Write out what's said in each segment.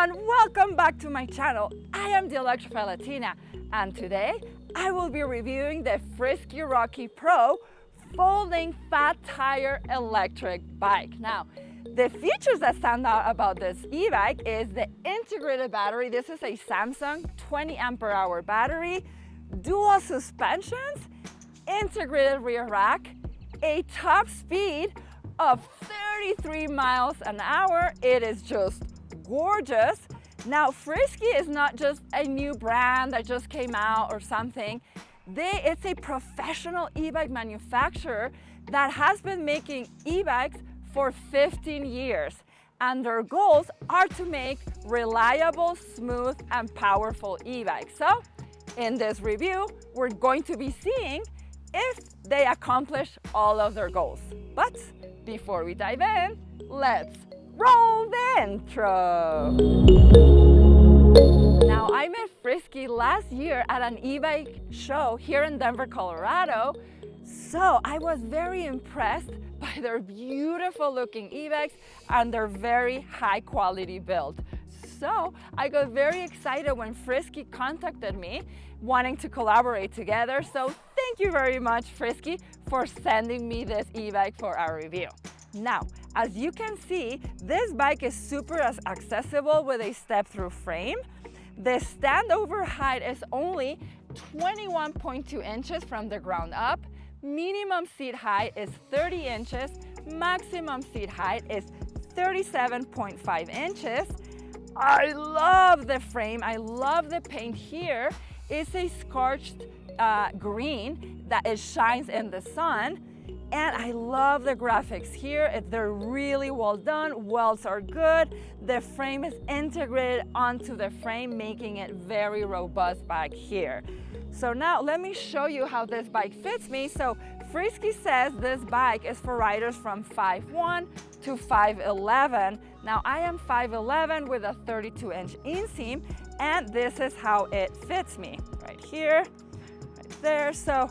everyone, welcome back to my channel. I am the Electrified Latina, and today I will be reviewing the Freesky Rocky Pro folding fat tire electric bike. Now, the features that stand out about this e-bike is the integrated battery. This is a Samsung 20 ampere hour battery, dual suspensions, integrated rear rack, a top speed of 33 miles an hour. It is just gorgeous. Now, Freesky is not just a new brand that just came out or something. It's a professional e-bike manufacturer that has been making e-bikes for 15 years. And their goals are to make reliable, smooth, and powerful e-bikes. So, in this review, we're going to be seeing if they accomplish all of their goals. But before we dive in, let's roll the intro. Now, I met Freesky last year at an e-bike show here in Denver, Colorado. So I was very impressed by their beautiful looking e-bikes and their very high quality build. So I got very excited when Freesky contacted me wanting to collaborate together. So thank you very much, Freesky, for sending me this e-bike for our review. Now, as you can see, this bike is super accessible with a step-through frame. The standover height is only 21.2 inches from the ground up. Minimum seat height is 30 inches. Maximum seat height is 37.5 inches. I love the frame. I love the paint here. It's a scorched green that it shines in the sun. And I love the graphics here. They're really well done. Welds are good. The frame is integrated onto the frame, making it very robust back here. So now let me show you how this bike fits me. So Freesky says this bike is for riders from 5'1" to 5'11". Now I am 5'11" with a 32-inch inseam, and this is how it fits me. Right here, right there. So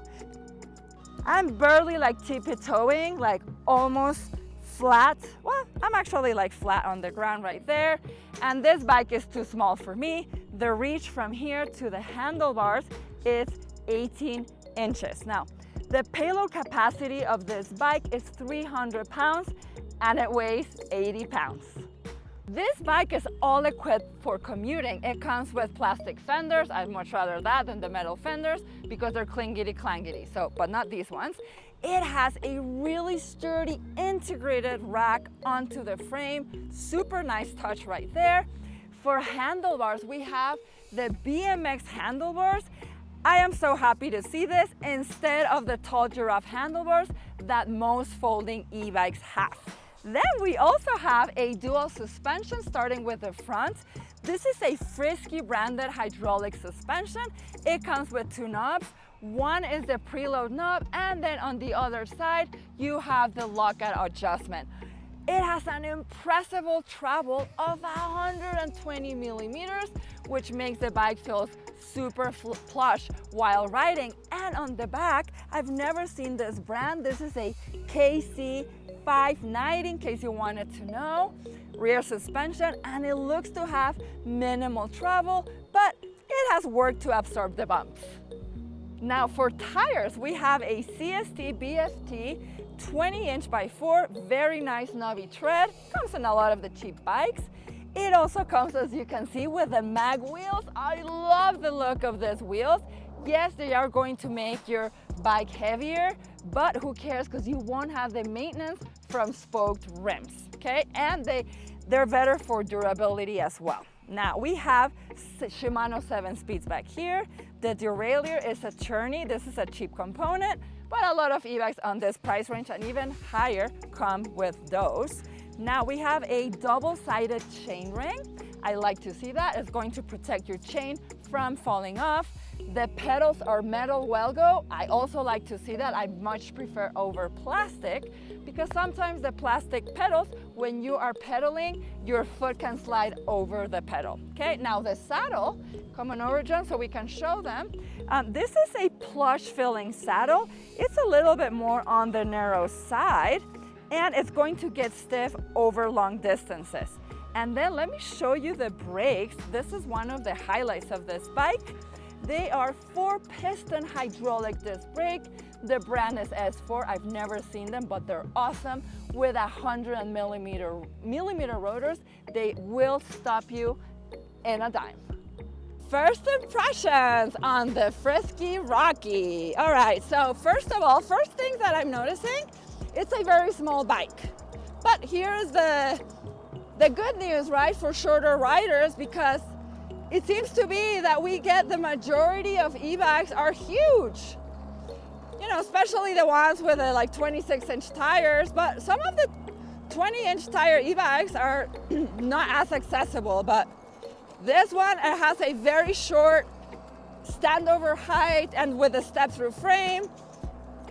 I'm barely like tippy-toeing, like almost flat. Well, I'm actually like flat on the ground right there. And this bike is too small for me. The reach from here to the handlebars is 18 inches. Now, the payload capacity of this bike is 300 pounds and it weighs 80 pounds. This bike is all equipped for commuting. It comes with plastic fenders. I'd much rather that than the metal fenders because they're clingity-clangity, so, but not these ones. It has a really sturdy integrated rack onto the frame. Super nice touch right there. For handlebars, we have the BMX handlebars. I am so happy to see this instead of the tall giraffe handlebars that most folding e-bikes have. Then we also have a dual suspension starting with the front. This is a Freesky branded hydraulic suspension. It comes with two knobs. One is the preload knob, and then on the other side, you have the lockout adjustment. It has an impressive travel of 120 millimeters, which makes the bike feel super plush while riding. And on the back, I've never seen this brand. This is a KC 590, in case you wanted to know. Rear suspension, and it looks to have minimal travel, but it has worked to absorb the bumps. Now for tires, we have a CST BFT 20-inch by 4, very nice knobby tread. Comes in a lot of the cheap bikes. It also comes, as you can see, with the mag wheels. I love the look of these wheels. Yes, they are going to make your bike heavier, but who cares, because you won't have the maintenance from spoked rims, okay? And they're better for durability as well. Now we have Shimano 7-speeds back here. The derailleur is a Czerny. This is a cheap component, but a lot of e-bikes on this price range and even higher come with those. Now we have a double-sided chain ring. I like to see that. It's going to protect your chain from falling off. The pedals are metal Welgo. I also like to see that. I much prefer over plastic because sometimes the plastic pedals, when you are pedaling, your foot can slide over the pedal. Okay, now the saddle, come on over, John, so we can show them. This is a plush filling saddle. It's a little bit more on the narrow side, and it's going to get stiff over long distances. And then let me show you the brakes. This is one of the highlights of this bike. They are 4-piston hydraulic disc brake. The brand is S4. I've never seen them, but they're awesome. With 100 millimeter rotors, they will stop you in a dime. First impressions on the Freesky Rocky. All right, so first of all, first thing that I'm noticing, it's a very small bike. But here's the good news, right, for shorter riders, because it seems to be that we get the majority of e-bikes are huge. You know, especially the ones with the like 26-inch tires, but some of the 20-inch tire e-bikes are not as accessible, but this one, it has a very short standover height, and with a step-through frame,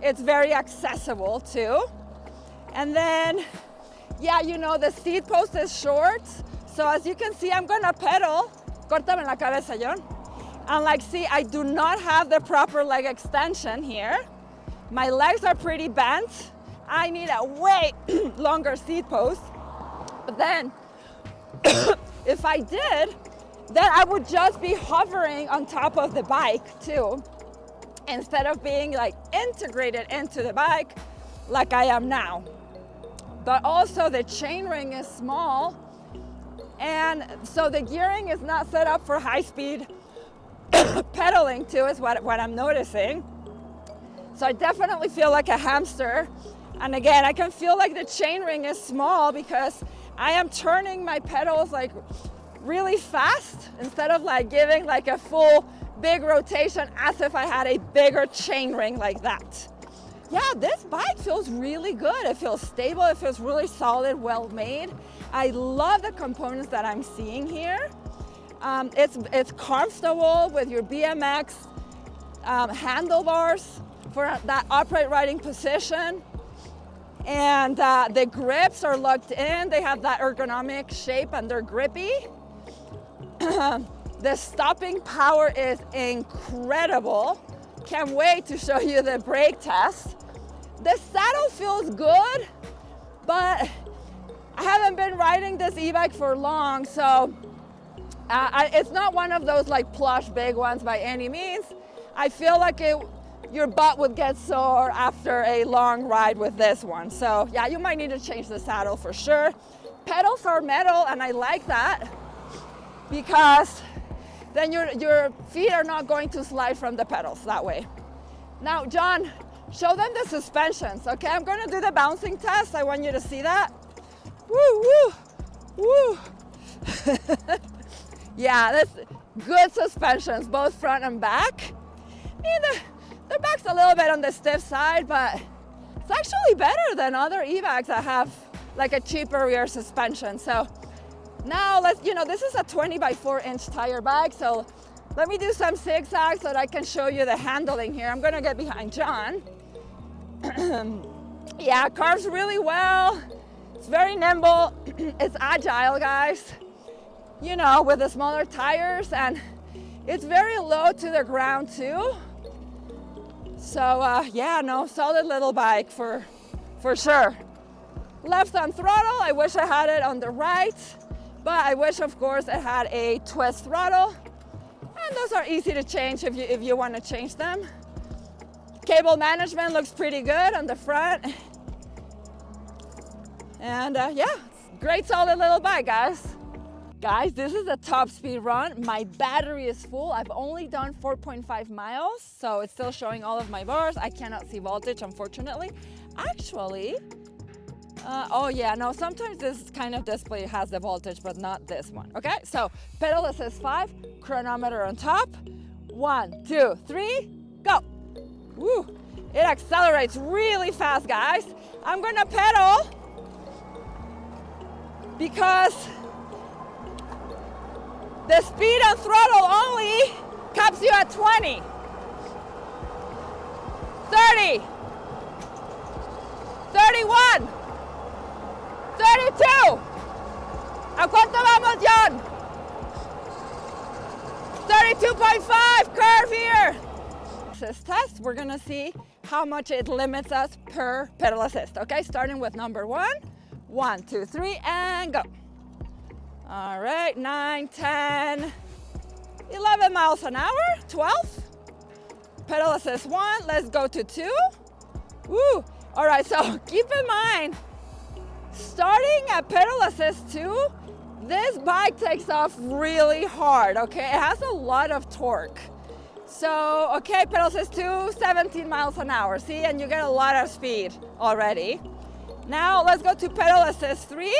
it's very accessible too. And then, yeah, you know, the seat post is short, so as you can see, I'm gonna pedal. Córtame la cabeza, John. And like, see, I do not have the proper leg extension here. My legs are pretty bent. I need a way longer seat post. But then, if I did, then I would just be hovering on top of the bike too, instead of being like integrated into the bike like I am now. But also the chainring is small, and so the gearing is not set up for high-speed pedaling too, is what I'm noticing. So I definitely feel like a hamster. And again, I can feel like the chainring is small because I am turning my pedals like really fast instead of like giving like a full big rotation as if I had a bigger chainring like that. Yeah, this bike feels really good. It feels stable, it feels really solid, well made. I love the components that I'm seeing here. It's comfortable with your BMX handlebars for that upright riding position. And the grips are locked in. They have that ergonomic shape and they're grippy. The stopping power is incredible. Can't wait to show you the brake test. The saddle feels good, but I haven't been riding this e-bike for long, so it's not one of those like plush big ones by any means. I feel like your butt would get sore after a long ride with this one. So yeah, you might need to change the saddle for sure. Pedals are metal, and I like that because then your feet are not going to slide from the pedals that way. Now, John, show them the suspensions, okay? I'm gonna do the bouncing test. I want you to see that. Woo, woo, woo. Yeah, that's good suspensions, both front and back. And the back's a little bit on the stiff side, but it's actually better than other e-bikes that have like a cheaper rear suspension. So now this is a 20-by-4-inch tire bike, so let me do some zigzags so that I can show you the handling here. I'm gonna get behind John. Yeah, carves really well. It's very nimble. It's agile, guys. You know, with the smaller tires, and it's very low to the ground too. So yeah, no, solid little bike for sure. Left on throttle, I wish I had it on the right, but I wish, of course, it had a twist throttle. And those are easy to change if you want to change them. Cable management looks pretty good on the front. And yeah, great solid little bike, guys. Guys, this is a top speed run. My battery is full. I've only done 4.5 miles, so it's still showing all of my bars. I cannot see voltage, unfortunately. Actually, oh yeah, no, sometimes this kind of display has the voltage, but not this one. Okay, so pedal assist 5, chronometer on top. 1, 2, 3, go. Woo, it accelerates really fast, guys. I'm gonna pedal because the speed on throttle only caps you at 20, 30, 31, 32. ¿A cuánto vamos, John? 32.5, curve here. Assist test, we're gonna see how much it limits us per pedal assist, okay? Starting with number 1, 1, 2, 3, and go. All right, 9, 10, 11 miles an hour, 12. Pedal assist 1, let's go to 2. Woo! All right, so keep in mind, starting at pedal assist 2, this bike takes off really hard, okay? It has a lot of torque. So, okay, pedal assist 2, 17 miles an hour, see? And you get a lot of speed already. Now let's go to pedal assist 3.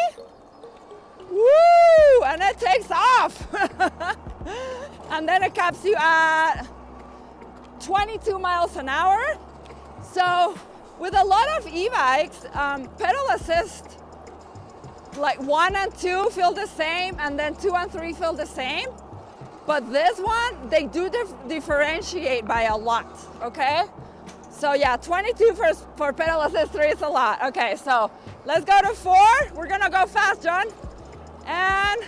Woo! And it takes off. And then it caps you at 22 miles an hour. So with a lot of e-bikes, pedal assist, like 1 and 2 feel the same, and then 2 and 3 feel the same. But this one, they do differentiate by a lot, okay? So yeah, 22 for pedal assist 3 is a lot. Okay, so let's go to 4. We're gonna go fast, John. And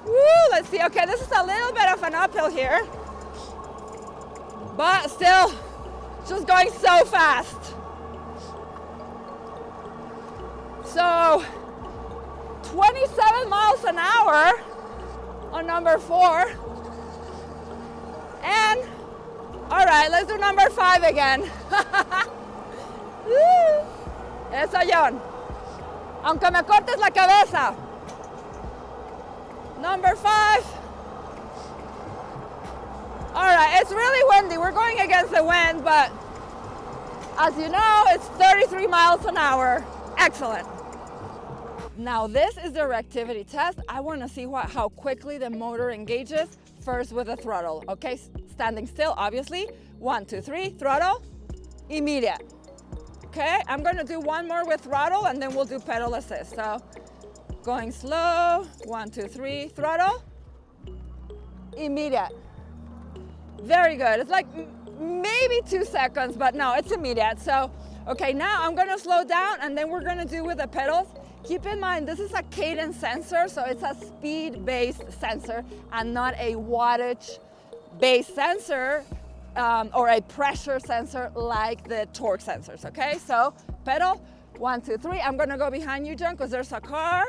woo, let's see. Okay, this is a little bit of an uphill here, but still just going so fast. So 27 miles an hour on number 4. And all right, let's do number 5 again. Eso, John. Aunque me cortes la cabeza. Number 5. All right, it's really windy. We're going against the wind, but as you know, it's 33 miles an hour. Excellent. Now this is the reactivity test. I want to see how quickly the motor engages first with the throttle. Okay, standing still, obviously. 1, 2, 3, throttle, immediate. Okay, I'm going to do one more with throttle and then we'll do pedal assist. So going slow, 1, 2, 3, throttle, immediate. Very good. It's like maybe 2 seconds, but no, it's immediate. So, okay, now I'm gonna slow down and then we're gonna do with the pedals. Keep in mind, this is a cadence sensor, so it's a speed-based sensor and not a wattage-based sensor or a pressure sensor like the torque sensors, okay? So, pedal, 1, 2, 3. I'm gonna go behind you, John, because there's a car.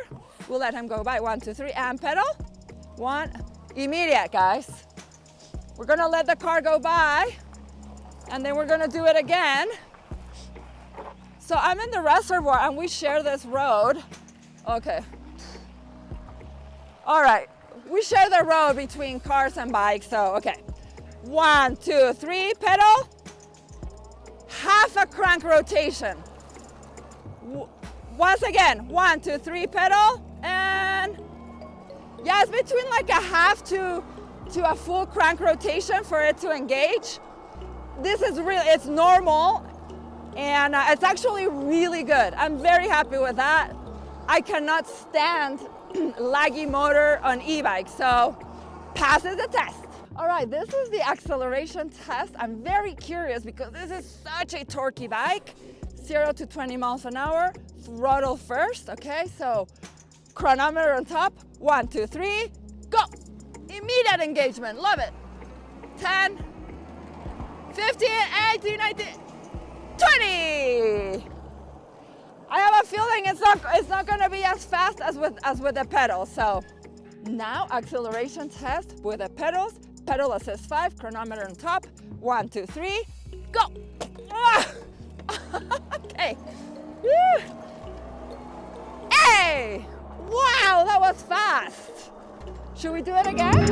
We'll let him go by. 1, 2, 3, and pedal. 1, immediate, guys. We're gonna let the car go by, and then we're gonna do it again. So I'm in the reservoir, and we share this road. Okay. All right, we share the road between cars and bikes, so okay. 1, 2, 3, pedal. Half a crank rotation. Once again, 1, 2, 3, pedal, and yeah, it's between like a half to a full crank rotation for it to engage. This is really, it's normal, and it's actually really good. I'm very happy with that. I cannot stand laggy motor on e-bike, so passes the test. All right, this is the acceleration test. I'm very curious because this is such a torquey bike. 0 to 20 miles an hour, throttle first, okay? So chronometer on top, 1, 2, 3, go. Immediate engagement, love it. 10, 15, 18, 19, 20. I have a feeling it's not gonna be as fast as with the pedals. So now acceleration test with the pedals, pedal assist 5, chronometer on top, 1, 2, 3, go. Ah! Okay. Woo. Hey! Wow, that was fast. Should we do it again?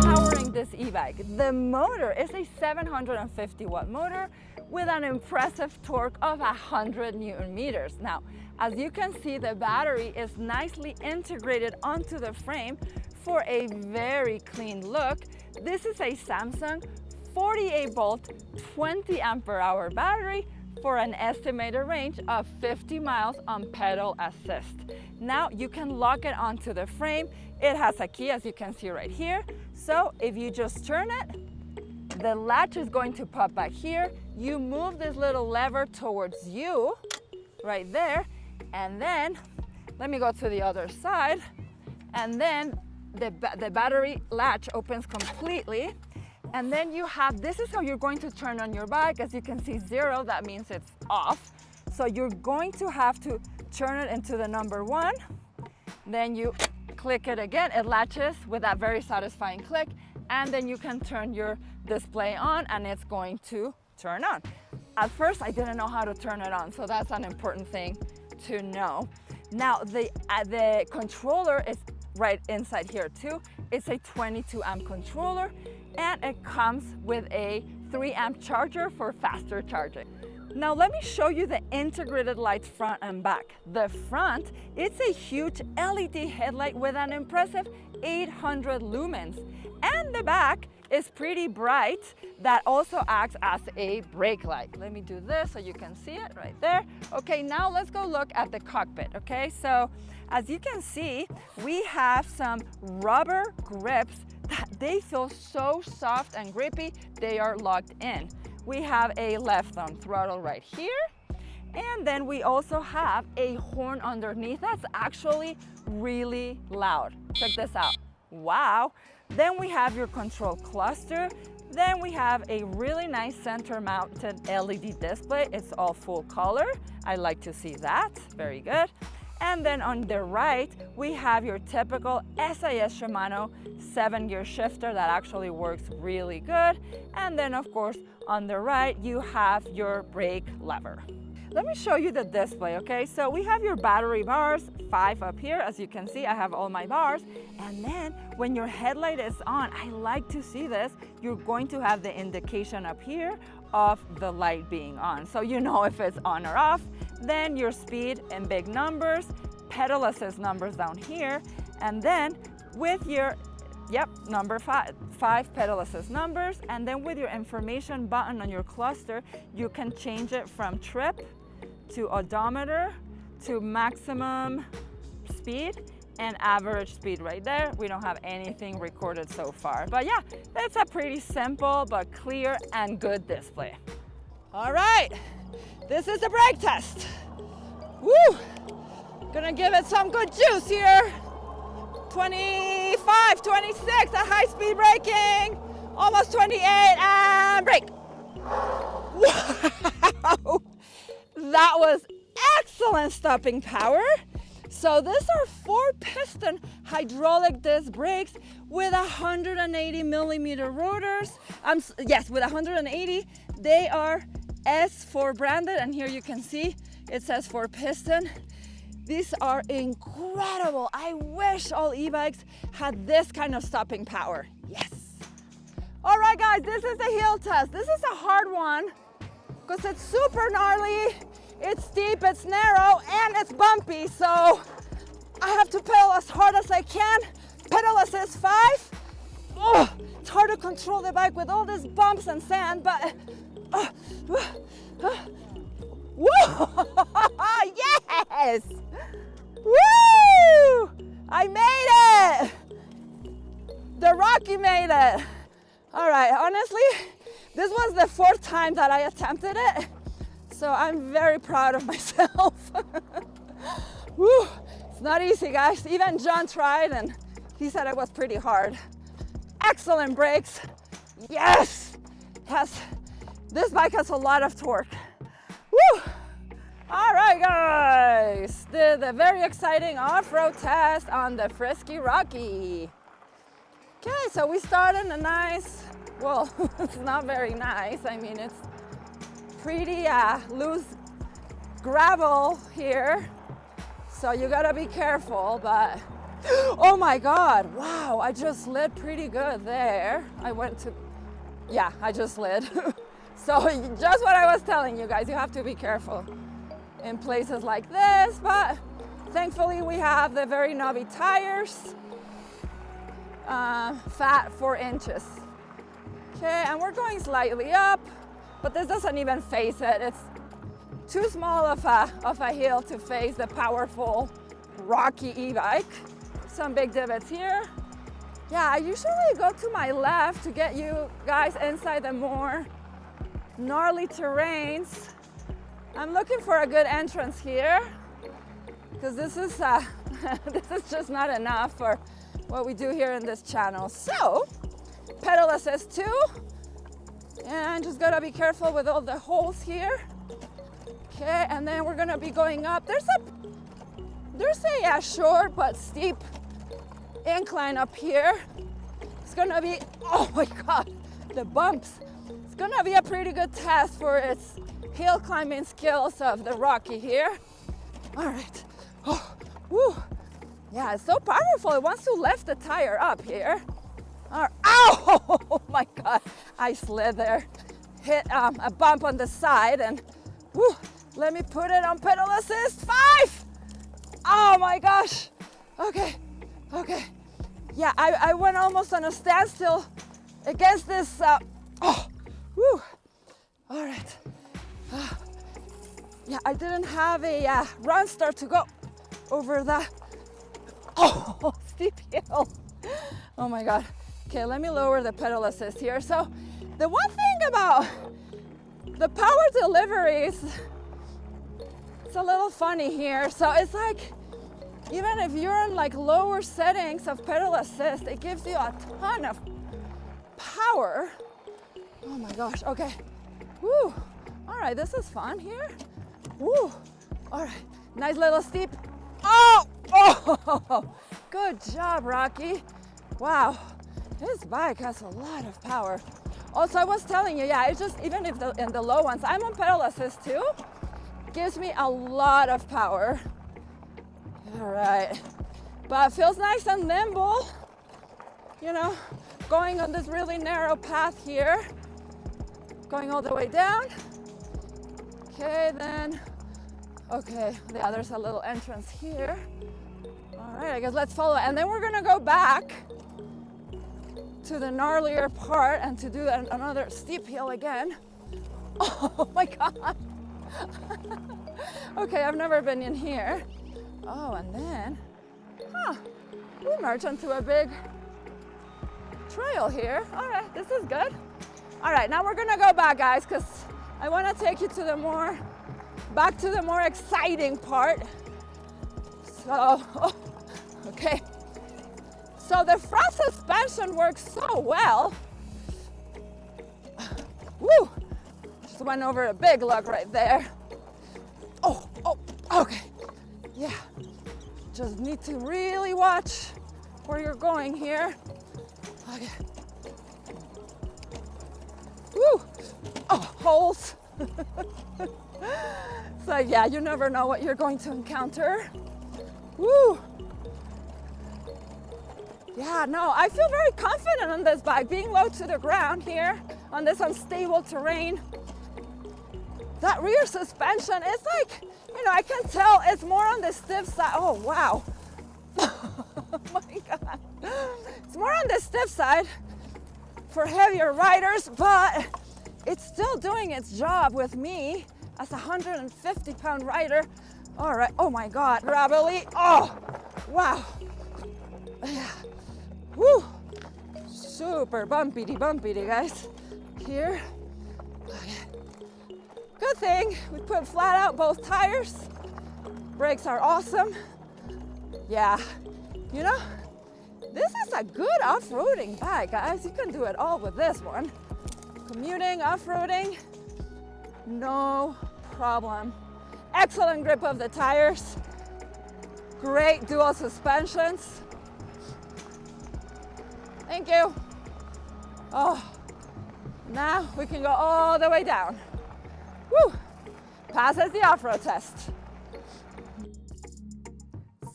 Powering this e-bike. The motor is a 750 watt motor with an impressive torque of 100 Newton meters. Now, as you can see, the battery is nicely integrated onto the frame for a very clean look. This is a Samsung 48 volt, 20 ampere hour battery for an estimated range of 50 miles on pedal assist. Now you can lock it onto the frame. It has a key, as you can see right here. So if you just turn it, the latch is going to pop back here. You move this little lever towards you, right there, and then, let me go to the other side, and then the battery latch opens completely. And then you have, this is how you're going to turn on your bike. As you can see, 0, that means it's off. So you're going to have to turn it into the number 1, then you click it again, it latches with that very satisfying click, and then you can turn your display on and it's going to turn on. At first I didn't know how to turn it on, so that's an important thing to know. Now the controller is right inside here too. It's a 22 amp controller and it comes with a 3 amp charger for faster charging. Now let me show you the integrated lights front and back. The front, it's a huge LED headlight with an impressive 800 lumens. And the back is pretty bright, that also acts as a brake light. Let me do this so you can see it right there. Okay, now let's go look at the cockpit, okay? So as you can see, we have some rubber grips that they feel so soft and grippy, they are locked in. We have a left thumb throttle right here. And then we also have a horn underneath that's actually really loud. Check this out. Wow. Then we have your control cluster. Then we have a really nice center mounted LED display. It's all full color. I like to see that. Very good. And then on the right, we have your typical SIS Shimano 7-gear shifter that actually works really good. And then of course, on the right, you have your brake lever. Let me show you the display, okay? So we have your battery bars, 5 up here. As you can see, I have all my bars. And then when your headlight is on, I like to see this, you're going to have the indication up here of the light being on. So you know if it's on or off. Then your speed in big numbers, pedal assist numbers down here. And then with your number 5 pedal assist numbers, and then with your information button on your cluster, you can change it from trip to odometer to maximum speed and average speed right there. We don't have anything recorded so far, but yeah, it's a pretty simple but clear and good display. All right, this is the brake test. Woo! Gonna give it some good juice here. 25, 26 at high speed braking, almost 28, and brake. Wow, that was excellent stopping power. So these are 4-piston hydraulic disc brakes with 180 millimeter rotors. Yes, with 180. They are S4 branded, and here you can see it says 4-piston. These are incredible. I wish all e-bikes had this kind of stopping power. Yes. All right, guys, this is the heel test. This is a hard one because it's super gnarly, it's steep, it's narrow, and it's bumpy. So I have to pedal as hard as I can. Pedal assist 5. Oh, it's hard to control the bike with all these bumps and sand, but woo! Yes! Woo! I made it! The Rocky made it. All right, honestly, this was the 4th time that I attempted it, so I'm very proud of myself. Woo! It's not easy, guys. Even John tried, and he said it was pretty hard. Excellent brakes. Yes! This bike has a lot of torque. Woo! All right, guys, the very exciting off-road test on the Freesky Rocky. Okay, so we started a nice, well, it's not very nice. I mean, it's pretty loose gravel here, so you gotta be careful, but oh my God, wow, I just slid pretty good there. I just slid. So just what I was telling you guys, you have to be careful in places like this, but thankfully we have the very knobby tires, fat 4 inches. Okay, and we're going slightly up, but this doesn't even face it. It's too small of a hill to face the powerful Rocky e-bike. Some big divots here. Yeah, I usually go to my left to get you guys inside the more gnarly terrains. I'm looking for a good entrance here because this is just not enough for what we do here in this channel. So pedal assist 2, and just gotta be careful with all the holes here. Okay, and then we're gonna be going up. There's a There's a short but steep incline up here. It's gonna be, oh my God, the bumps. It's gonna be a pretty good test for its hill climbing skills of the Rocky here. All right, oh, woo. Yeah, it's so powerful. It wants to lift the tire up here. All right. Ow, oh my God, I slid there. Hit a bump on the side and woo, let me put it on pedal assist. 5. Oh my gosh. Okay. Yeah, I went almost on a standstill against this. Woo. All right. Yeah, I didn't have a run start to go over the steep hill. Oh my God. Okay, let me lower the pedal assist here. So the one thing about the power delivery is it's a little funny here. So it's like, even if you're in like lower settings of pedal assist, it gives you a ton of power. Oh my gosh, okay. Woo. All right, this is fun here. Woo. All right, nice little steep. Oh, good job, Rocky. Wow, this bike has a lot of power. Also, I was telling you, yeah, it's just, even if in the low ones, I'm on pedal assist too, gives me a lot of power. All right, but it feels nice and nimble, you know, going on this really narrow path here, going all the way down. Okay, then, okay, yeah, there's a little entrance here. All right, I guess let's follow it. And then we're gonna go back to the gnarlier part and to do another steep hill again. Oh my God. Okay, I've never been in here. Oh, and then, we merge onto a big trail here. All right, this is good. All right, now we're gonna go back, guys, because I wanna take you to back to the more exciting part. So, okay. So the front suspension works so well. Woo! Just went over a big log right there. Oh, okay. Yeah. Just need to really watch where you're going here. Okay. Woo! Oh, holes. So yeah, you never know what you're going to encounter. Woo! Yeah, no, I feel very confident on this bike, being low to the ground here on this unstable terrain. That rear suspension, it's like, you know, I can tell it's more on the stiff side. Oh, wow. Oh my God. It's more on the stiff side for heavier riders, but it's still doing its job with me as a 150-pound rider. All right, oh my God, gravelly. Oh, wow. Yeah. Woo! Super bumpy, guys. Here. Okay. Good thing we put flat out both tires. Brakes are awesome. Yeah, you know, this is a good off-roading bike, guys. You can do it all with this one. Commuting, off-roading, no problem. Excellent grip of the tires. Great dual suspensions. Thank you. Oh, now we can go all the way down. Woo! Passes the off-road test.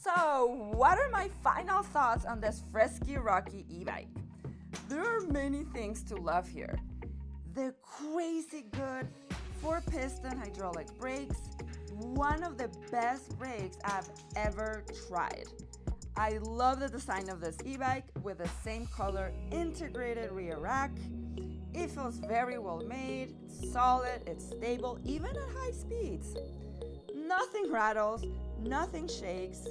So, what are my final thoughts on this Freesky Rocky e-bike? There are many things to love here. The crazy good 4-piston hydraulic brakes, one of the best brakes I've ever tried. I love the design of this e-bike with the same color integrated rear rack. It feels very well made, it's solid, it's stable, even at high speeds. Nothing rattles, nothing shakes.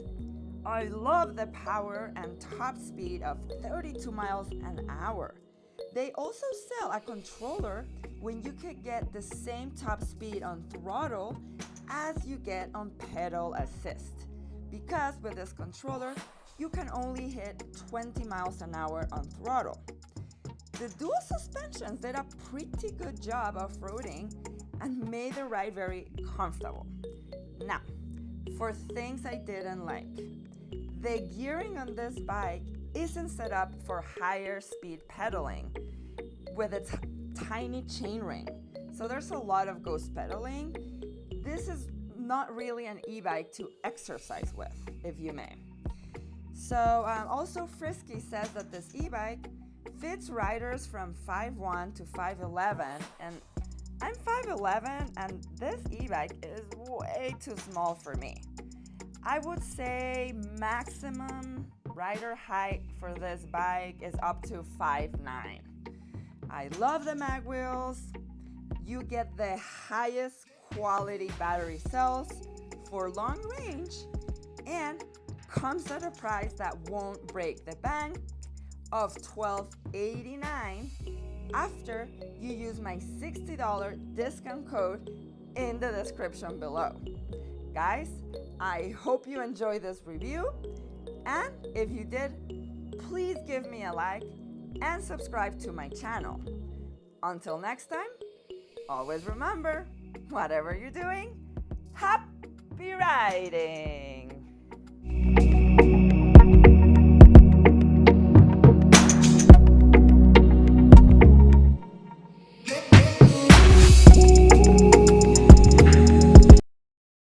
I love the power and top speed of 32 miles an hour. They also sell a controller when you can get the same top speed on throttle as you get on pedal assist. Because with this controller, you can only hit 20 miles an hour on throttle. The dual suspensions did a pretty good job off-roading and made the ride very comfortable. Now, for things I didn't like. The gearing on this bike isn't set up for higher speed pedaling with its tiny chainring. So there's a lot of ghost pedaling. This is not really an e-bike to exercise with, if you may. So also Freesky says that this e-bike fits riders from 5'1" to 5'11", and I'm 5'11", and this e-bike is way too small for me. I would say maximum rider height for this bike is up to 5'9". I love the mag wheels. You get the highest quality battery cells for long range and comes at a price that won't break the bank of $12.89 after you use my $60 discount code in the description below. Guys, I hope you enjoyed this review, and if you did, please give me a like and subscribe to my channel. Until next time, always remember, whatever you're doing, happy riding!